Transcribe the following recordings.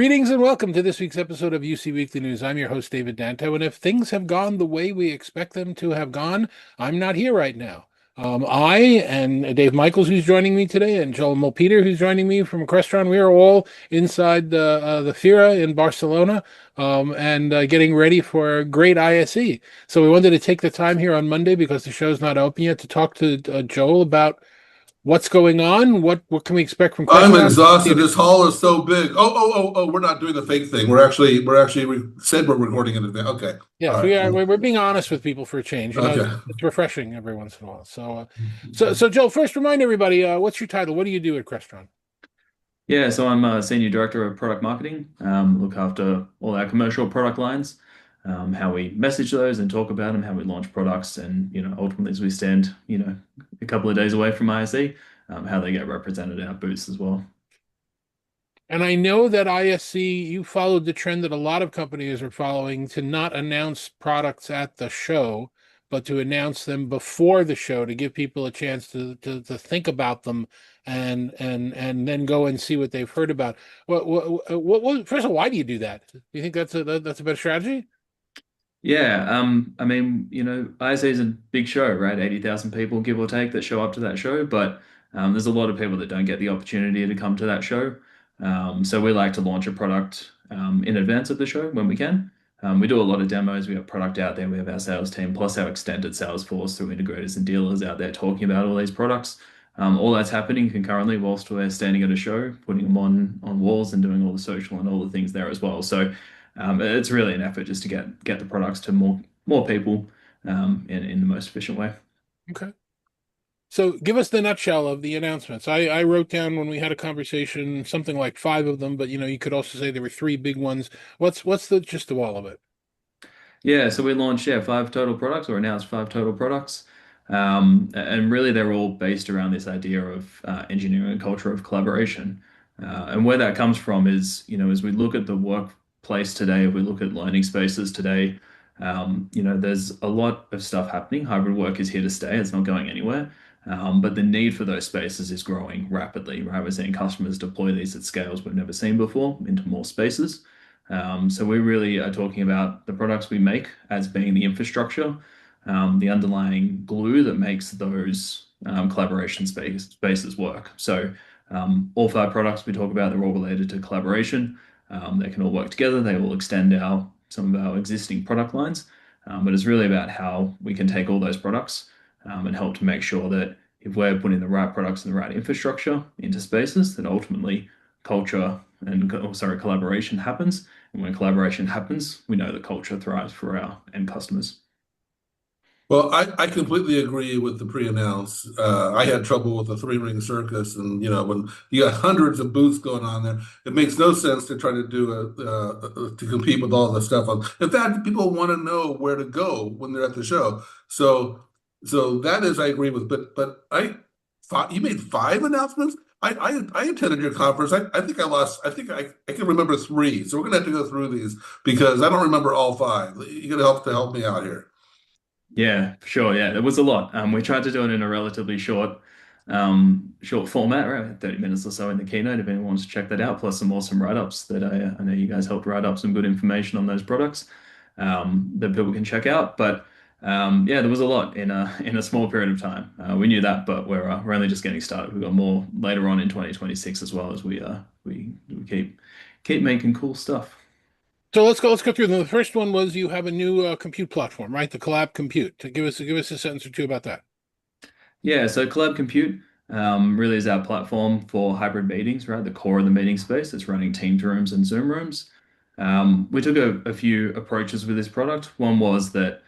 Greetings and welcome to this week's episode of UC Weekly News. I'm your host, David Danto, and if things have gone the way we expect them to have gone, I'm not here right now. I and Dave Michels, who's joining me today, and Joel Mulpeter, who's joining me from Crestron, we are all inside the Fira in Barcelona and getting ready for a great ISE. So we wanted to take the time here on Monday because the show's not open yet to talk to Joel about what's going on, what can we expect from I'm Crestron. exhausted. This hall is so big. Oh, we're not doing the fake thing. We said we're recording in advance. Okay. All Yes, we right. are. We're being honest with people for a change. Okay. It's refreshing every once in a while. So, Joe, first remind everybody, what's your title? What do you do at Crestron? Yeah, so I'm a senior director of product marketing. Look after all our commercial product lines, how we message those and talk about them, how we launch products, and ultimately as we stand, a couple of days away from ISE, how they get represented at our booths as well. And I know that ISC, you followed the trend that a lot of companies are following to not announce products at the show, but to announce them before the show to give people a chance to think about them and then go and see what they've heard about. First of all, why do you do that? Do you think that's a better strategy? Yeah, I mean, ISE is a big show, right? 80,000 people, give or take, that show up to that show, but there's a lot of people that don't get the opportunity to come to that show. So we like to launch a product in advance of the show when we can. We do a lot of demos. We have product out there. We have our sales team, plus our extended sales force through integrators and dealers out there talking about all these products. All that's happening concurrently whilst we're standing at a show, putting them on walls and doing all the social and all the things there as well. So it's really an effort just to get the products to more people in the most efficient way. Okay. So give us the nutshell of the announcements. I wrote down when we had a conversation something like five of them, but you could also say there were three big ones. What's the gist of all of it? Yeah, so we launched five total products or announced five total products. And really they're all based around this idea of engineering a culture of collaboration. And where that comes from is, as we look at the workplace today, if we look at learning spaces today, there's a lot of stuff happening. Hybrid work is here to stay. It's not going anywhere. But the need for those spaces is growing rapidly, right? We're seeing customers deploy these at scales we've never seen before into more spaces. So we really are talking about the products we make as being the infrastructure, the underlying glue that makes those collaboration spaces work. So all five products we talk about, they're all related to collaboration. They can all work together. They all extend some of our existing product lines. But it's really about how we can take all those products and help to make sure that if we're putting the right products and the right infrastructure into spaces, that ultimately collaboration happens. And when collaboration happens, we know that culture thrives for our end customers. Well, I completely agree with the pre-announce. I had trouble with the three-ring circus, and when you got hundreds of booths going on there, it makes no sense to try to do to compete with all the stuff on. In fact, people want to know where to go when they're at the show. So that is, I agree with. But you made five announcements. I attended your conference. I think I lost. I can remember three. So we're gonna have to go through these because I don't remember all five. You're gonna help me out here. Yeah, for sure. Yeah, there was a lot. We tried to do it in a relatively short format, right? 30 minutes or so in the keynote, if anyone wants to check that out, plus some awesome write-ups that I know you guys helped write up some good information on those products that people can check out. But yeah, there was a lot in a small period of time. We knew that, but we're only just getting started. We've got more later on in 2026 as well as we keep making cool stuff. So let's go through them. The first one was you have a new compute platform, right? The Collab Compute. Give us a sentence or two about that. Yeah, so Collab Compute really is our platform for hybrid meetings, right? The core of the meeting space. It's running Teams rooms and Zoom rooms. We took a few approaches with this product. One was that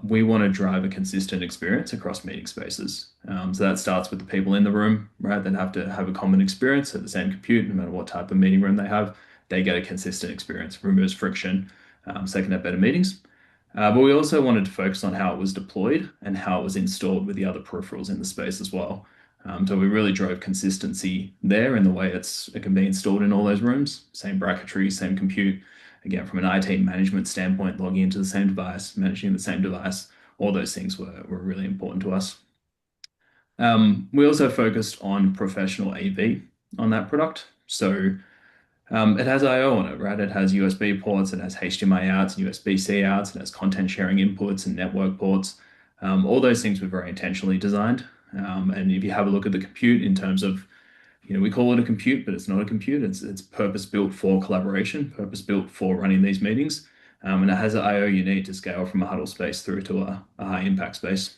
we want to drive a consistent experience across meeting spaces. So that starts with the people in the room, right? They have to have a common experience at the same compute, no matter what type of meeting room they have. They get a consistent experience, removes friction, so they can have better meetings. But we also wanted to focus on how it was deployed and how it was installed with the other peripherals in the space as well. So we really drove consistency there in the way it can be installed in all those rooms. Same bracketry, same compute. Again, from an IT management standpoint, logging into the same device, managing the same device, all those things were really important to us. We also focused on professional AV on that product. So It has I/O on it, right? It has USB ports, it has HDMI outs and USB-C outs, it has content sharing inputs and network ports. All those things were very intentionally designed. And if you have a look at the compute in terms of, we call it a compute, but it's not a compute. It's purpose built for collaboration, purpose built for running these meetings. And it has the I/O you need to scale from a huddle space through to a high impact space.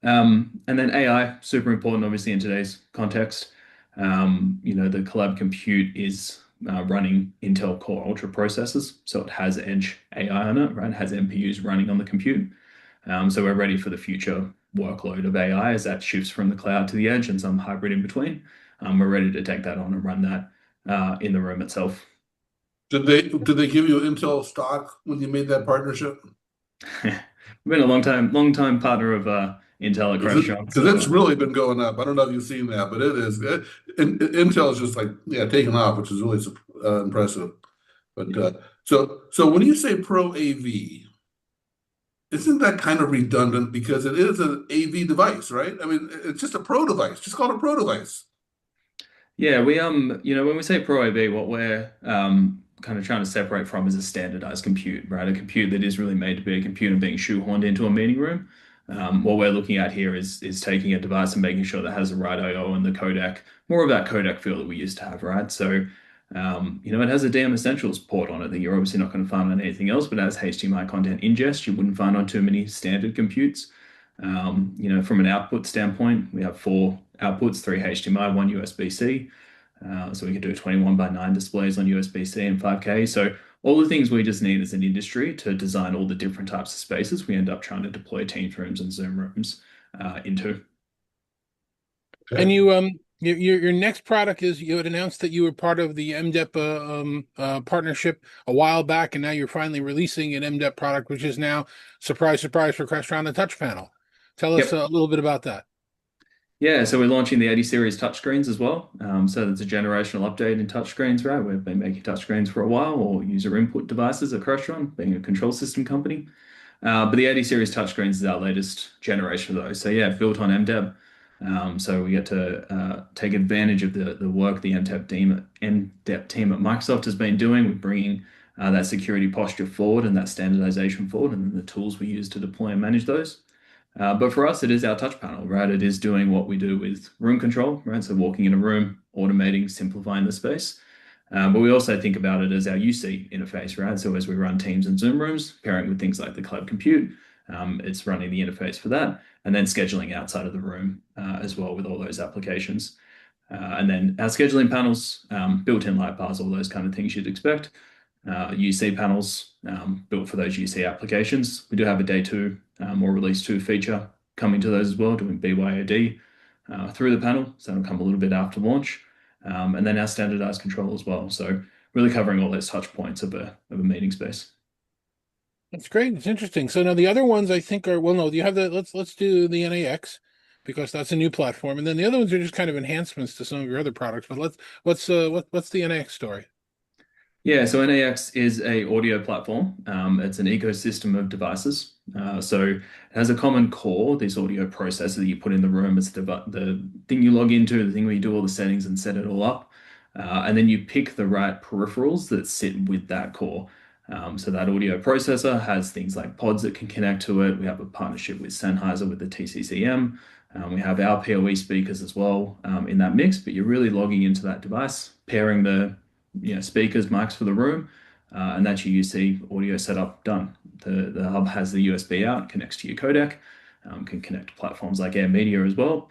And then AI, super important, obviously, in today's context. The collab compute is running Intel Core Ultra processors, so it has edge AI on it, right? It has NPUs running on the compute. So we're ready for the future workload of AI as that shifts from the cloud to the edge and some hybrid in between. We're ready to take that on and run that in the room itself. Did they give you Intel stock when you made that partnership? We've been a long time partner of Intel at Crestron, Because so it's really been going up. I don't know if you've seen that, but it is. Intel is just like, yeah, taking off, which is really impressive. But so when you say Pro AV, isn't that kind of redundant because it is an AV device, right? I mean, it's just a Pro device. Just call it a Pro device. yeah, when we say Pro AV, what we're kind of trying to separate from is a standardized compute, right? A compute that is really made to be a computer being shoehorned into a meeting room. What we're looking at here is taking a device and making sure that has the right I/O and the codec, more of that codec feel that we used to have, right? So, it has a DM Essentials port on it that you're obviously not going to find on anything else, but it has HDMI content ingest you wouldn't find on too many standard computes. From an output standpoint, we have four outputs, three HDMI, one USB-C. So we can do 21 by 9 displays on USB-C and 5K. So all the things we just need as an industry to design all the different types of spaces we end up trying to deploy Teams rooms and Zoom rooms into. And Okay. your next product is you had announced that you were part of the MDEP partnership a while back, and now you're finally releasing an MDEP product, which is now surprise, surprise for Crestron, the touch panel. Tell us Yep. a little bit about that. Yeah, so we're launching the 80 series touchscreens as well. So that's a generational update in touchscreens, right? We've been making touchscreens for a while, or user input devices at Crestron, being a control system company. But the 80 series touchscreens is our latest generation of those. So yeah, built on MDEP. So we get to take advantage of the work the MDEP team at Microsoft has been doing with bringing that security posture forward and that standardization forward, and the tools we use to deploy and manage those. But for us, it is our touch panel, right? It is doing what we do with room control, right? So walking in a room, automating, simplifying the space. But we also think about it as our UC interface, right? So as we run Teams and Zoom rooms, pairing with things like the cloud compute, it's running the interface for that, and then scheduling outside of the room as well with all those applications. And then our scheduling panels, built-in light bars, all those kind of things you'd expect. UC panels built for those UC applications. We do have a day two or release two feature coming to those as well, doing BYOD through the panel. So it'll come a little bit after launch. And then our standardized control as well. So really covering all those touch points of a meeting space. That's great. It's interesting. So now the other ones I think are, well, no, you have the let's do the NAX because that's a new platform, and then the other ones are just kind of enhancements to some of your other products. But what's the NAX story? Yeah, so NAX is a audio platform. It's an ecosystem of devices. So it has a common core, this audio processor that you put in the room. It's the thing you log into, the thing where you do all the settings and set it all up. And then you pick the right peripherals that sit with that core. So that audio processor has things like pods that can connect to it. We have a partnership with Sennheiser with the TCCM. We have our PoE speakers as well in that mix, but you're really logging into that device, pairing the speakers, mics for the room, and that's your UC audio setup done. The hub has the USB out, connects to your codec, can connect to platforms like AirMedia as well.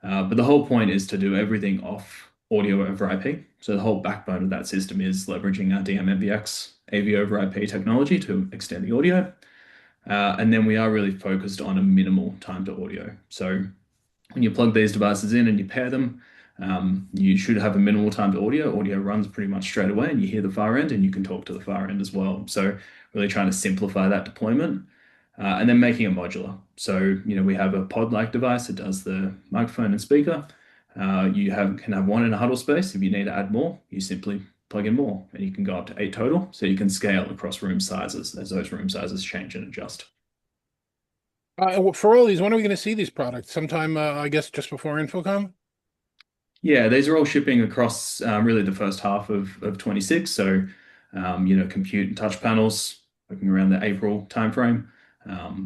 But the whole point is to do everything off audio over IP. So the whole backbone of that system is leveraging our DMMBX AV over IP technology to extend the audio. And then we are really focused on a minimal time to audio. So when you plug these devices in and you pair them, you should have a minimal time to audio. Audio runs pretty much straight away, and you hear the far end, and you can talk to the far end as well. So really trying to simplify that deployment, and then making it modular. So we have a pod-like device that does the microphone and speaker. Can have one in a huddle space. If you need to add more, you simply plug in more, and you can go up to 8 total. So you can scale across room sizes as those room sizes change and adjust. For all these, when are we going to see these products? Sometime, I guess, just before InfoComm? Yeah, these are all shipping across really the first half of 26. So, compute and touch panels looking around the April timeframe.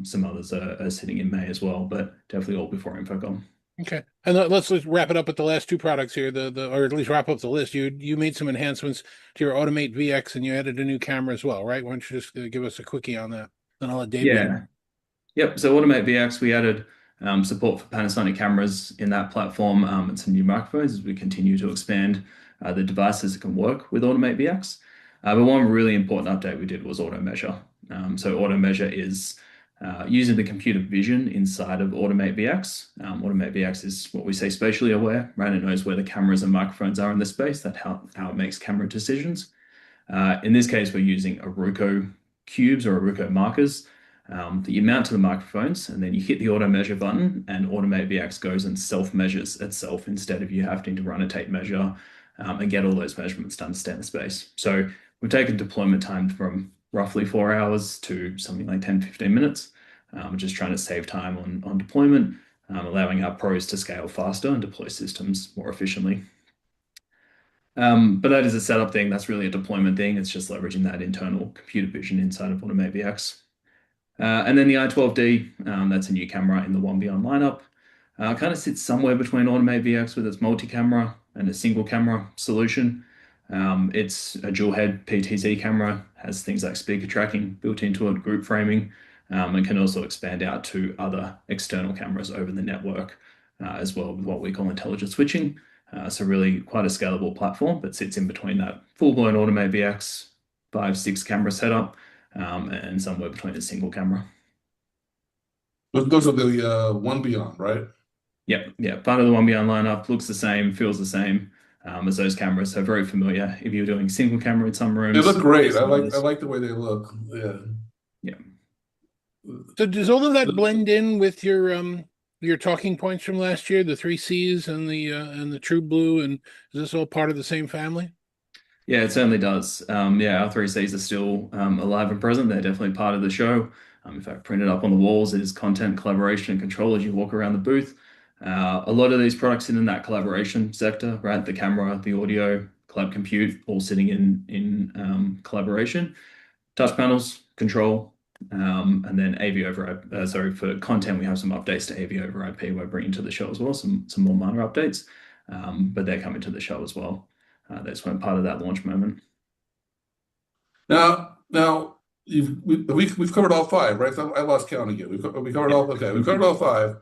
Some others are sitting in May as well, but definitely all before InfoComm. Okay, and let's wrap it up with the last two products here. The or at least wrap up the list. You made some enhancements to your Automate VX, and you added a new camera as well, right? Why don't you just give us a quickie on that? Then I'll let Dave get. Yeah. Yep. So Automate VX, we added support for Panasonic cameras in that platform and some new microphones as we continue to expand the devices that can work with Automate VX. But one really important update we did was Auto Measure. So Auto Measure is using the computer vision inside of Automate VX. Automate VX is what we say spatially aware, right? It knows where the cameras and microphones are in the space. That's how it makes camera decisions. In this case, we're using Aruco cubes or Aruco markers that you mount to the microphones, and then you hit the auto measure button, and Automate VX goes and self measures itself instead of you having to run a tape measure and get all those measurements to understand the space. So we've taken deployment time from roughly 4 hours to something like 10, 15 minutes. We're just trying to save time on deployment, allowing our pros to scale faster and deploy systems more efficiently. But that is a setup thing. That's really a deployment thing. It's just leveraging that internal computer vision inside of Automate VX. And then the i12D, that's a new camera in the One Beyond lineup. Kind of sits somewhere between Automate VX with its multi-camera and a single camera solution. It's a dual head PTZ camera, has things like speaker tracking built into it, group framing, and can also expand out to other external cameras over the network as well with what we call intelligent switching. So really quite a scalable platform, but sits in between that full-blown Automate VX 5, 6 camera setup and somewhere between a single camera. Those are the One Beyond, right? Yep, yeah. Part of the One Beyond lineup looks the same, feels the same as those cameras. So very familiar if you're doing single camera in some They rooms. look great. I some like others. the way they look. Yeah. Yeah. So does all of that blend in with your talking points from last year, the three C's and the True Blue, and is this all part of the same family? Yeah, it certainly does. Yeah, our three C's are still alive and present. They're definitely part of the show. In fact, printed up on the walls is content, collaboration, and control as you walk around the booth. A lot of these products sit in that collaboration sector, right? The camera, the audio, cloud compute, all sitting in collaboration. Touch panels, control, and then AV over. Sorry, for content, we have some updates to AV over IP we're bringing to the show as well. Some more minor updates, but they're coming to the show as well. That's one part of that launch moment. Now we've covered all five, right? So I lost count again. We covered all. Okay, we covered all five,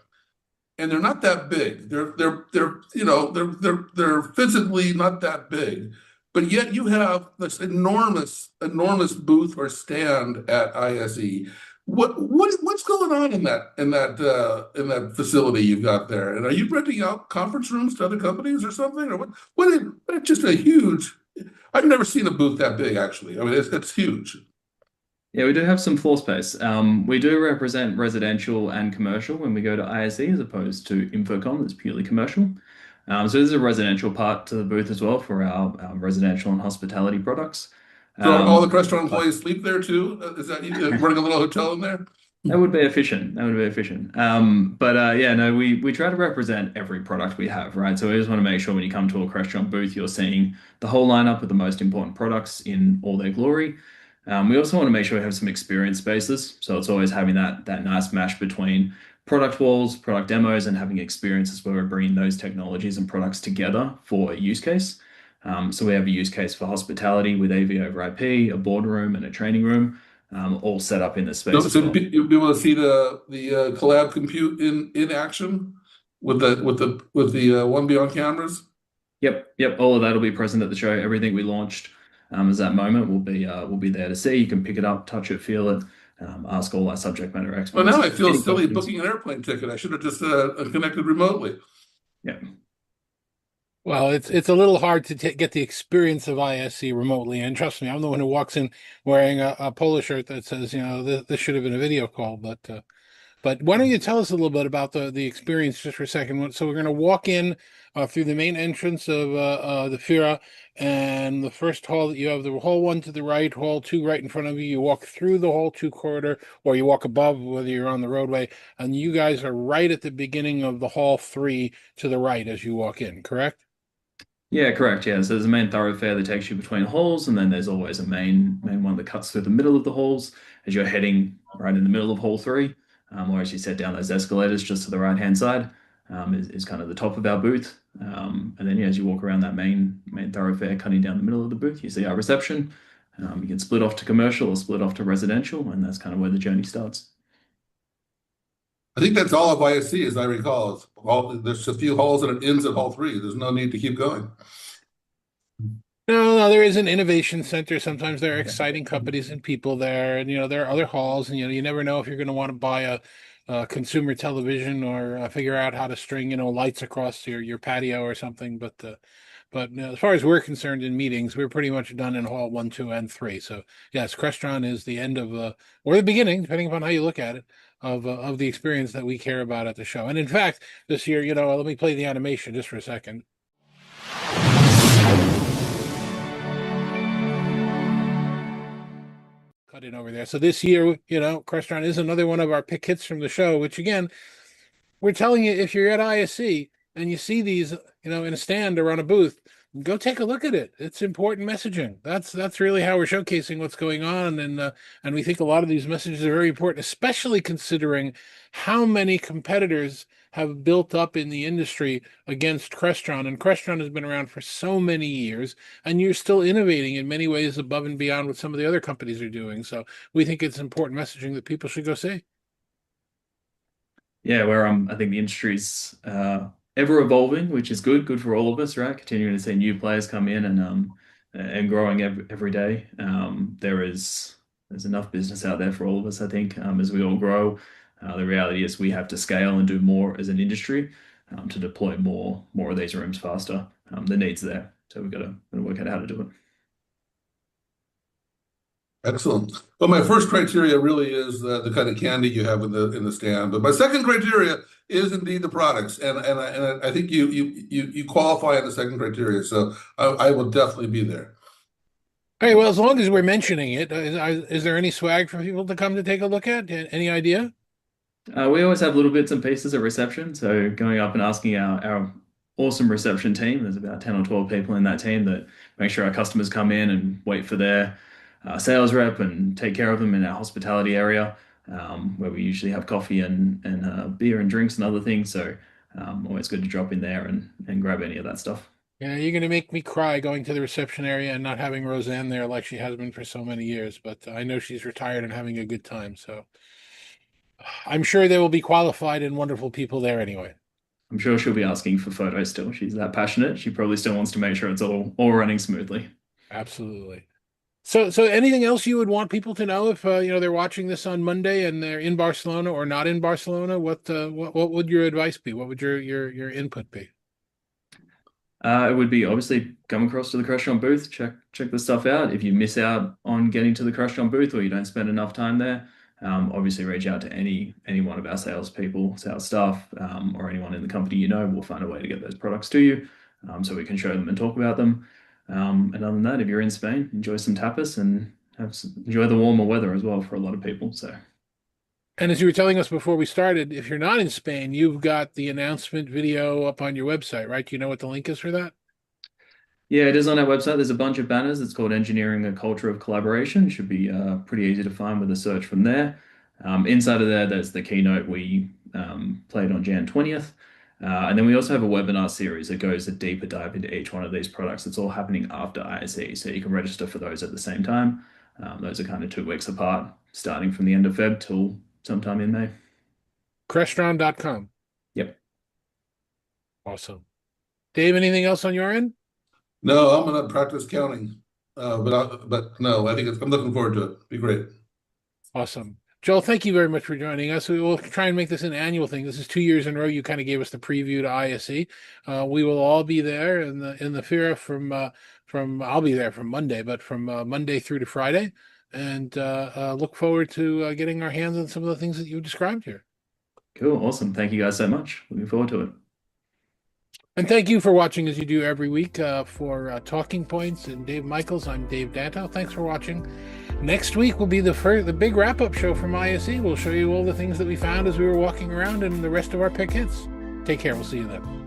and they're not that big. They're physically not that big, but yet you have this enormous booth or stand at ISE. What's going on in that facility you've got there? And are you renting out conference rooms to other companies or something? Or it's just a huge. I've never seen a booth that big, actually. I mean, it's huge. Yeah, we do have some floor space. We do represent residential and commercial when we go to ISE as opposed to Infocom that's purely commercial. So there's a residential part to the booth as well for our residential and hospitality products. So all the Crestron But employees sleep there too? Is that you running a little hotel in there? that would be efficient. That would be efficient. Yeah, no, we try to represent every product we have, right? So we just want to make sure when you come to a Crestron booth, you're seeing the whole lineup of the most important products in all their glory. We also want to make sure we have some experience spaces. So it's always having that nice mash between product walls, product demos, and having experiences where we're bringing those technologies and products together for a use case. So we have a use case for hospitality with AV over IP, a boardroom, and a training room, all set up in this space as So well. you'll be able to see the collab compute in action with the One Beyond cameras. Yep. All of that will be present at the show. Everything we launched as that moment will be there to see. You can pick it up, touch it, feel it, ask all our subject matter Well, experts. now I feel Any silly questions. booking an airplane ticket. I should have just connected remotely. Yeah. Well, it's a little hard to get the experience of ISC remotely, and trust me, I'm the one who walks in wearing a polo shirt that says, this should have been a video call. But why don't you tell us a little bit about the experience just for a second? So we're going to walk in through the main entrance of the Fira, and the first hall that you have the hall one to the right, hall two right in front of you. You walk through the hall two corridor, or you walk above, whether you're on the roadway, and you guys are right at the beginning of the hall three to the right as you walk in, correct? Yeah, correct. Yeah, so there's a main thoroughfare that takes you between halls, and then there's always a main one that cuts through the middle of the halls as you're heading right in the middle of hall three, or as you set down those escalators just to the right hand side, is kind of the top of our booth. And then yeah, as you walk around that main thoroughfare, cutting down the middle of the booth, you see our reception. You can split off to commercial or split off to residential, and that's kind of where the journey starts. I think that's all of ISC, as I recall. There's a few halls and it ends at hall three. There's no need to keep going. No, there is an innovation center. Sometimes there are exciting companies and people there, and there are other halls, and you never know if you're going to want to buy a consumer television or figure out how to string lights across your patio or something. But as far as we're concerned in meetings, we're pretty much done in hall 1, 2, and 3. So yes, Crestron is the end of or the beginning, depending upon how you look at it, of the experience that we care about at the show. And in fact, this year, let me play the animation just for a second. Cut in over there. So this year, Crestron is another one of our pick hits from the show, which again, we're telling you, if you're at ISE and you see these, in a stand or on a booth, go take a look at it. It's important messaging. That's really how we're showcasing what's going on, and we think a lot of these messages are very important, especially considering how many competitors have built up in the industry against Crestron. And Crestron has been around for so many years, and you're still innovating in many ways above and beyond what some of the other companies are doing. So we think it's important messaging that people should go see. Yeah, where I think the industry's ever evolving, which is good for all of us, right? Continuing to see new players come in and growing every day. There's enough business out there for all of us, I think, as we all grow. The reality is we have to scale and do more as an industry to deploy more of these rooms faster. The need's there, so we've got to work out how to do it. Excellent. Well, my first criteria really is the kind of candy you have in the stand, but my second criteria is indeed the products, and I think you qualify in the second criteria, so I will definitely be there. All right. Well, as long as we're mentioning it, is there any swag for people to come to take a look at? Any idea? We always have little bits and pieces at reception. So going up and asking our awesome reception team, there's about 10 or 12 people in that team that make sure our customers come in and wait for their sales rep and take care of them in our hospitality area, where we usually have coffee and beer and drinks and other things. So always good to drop in there and grab any of that stuff. Yeah, you're going to make me cry going to the reception area and not having Roseanne there like she has been for so many years. But I know she's retired and having a good time. So I'm sure there will be qualified and wonderful people there anyway. I'm sure she'll be asking for photos still. She's that passionate. She probably still wants to make sure it's all running smoothly. Absolutely. So anything else you would want people to know if they're watching this on Monday and they're in Barcelona or not in Barcelona? What would your advice be? What would your input be? It would be obviously come across to the Crestron booth, check the stuff out. If you miss out on getting to the Crestron booth or you don't spend enough time there, obviously reach out to any one of our salespeople, sales staff, or anyone in the company we'll find a way to get those products to you, so we can show them and talk about them. And other than that, if you're in Spain, enjoy some tapas and enjoy the warmer weather as well for a lot of people. So. And as you were telling us before we started, if you're not in Spain, you've got the announcement video up on your website, right? Do you know what the link is for that? Yeah, it is on our website. There's a bunch of banners. It's called Engineering a Culture of Collaboration. It should be pretty easy to find with a search from there. Inside of there's the keynote we played on Jan 20th. And then we also have a webinar series that goes a deeper dive into each one of these products. It's all happening after ISE, so you can register for those at the same time. Those are kind of 2 weeks apart, starting from the end of Feb till sometime in May. Crestron.com. Yep. Awesome. Dave, anything else on your end? No, I'm going to practice counting, but no, I think I'm looking forward to it. Be great. Awesome. Joel, thank you very much for joining us. We will try and make this an annual thing. This is 2 years in a row. You kind of gave us the preview to ISE. We will all be there in the FIRA from I'll be there from Monday, but from Monday through to Friday, and look forward to getting our hands on some of the things that you described here. Cool. Awesome. Thank you guys so much. Looking forward to it. And thank you for watching as you do every week for Talking Points and Dave Michels. I'm Dave Danto. Thanks for watching. Next week will be the big wrap-up show from ISE. We'll show you all the things that we found as we were walking around and the rest of our pick hits. Take care. We'll see you then.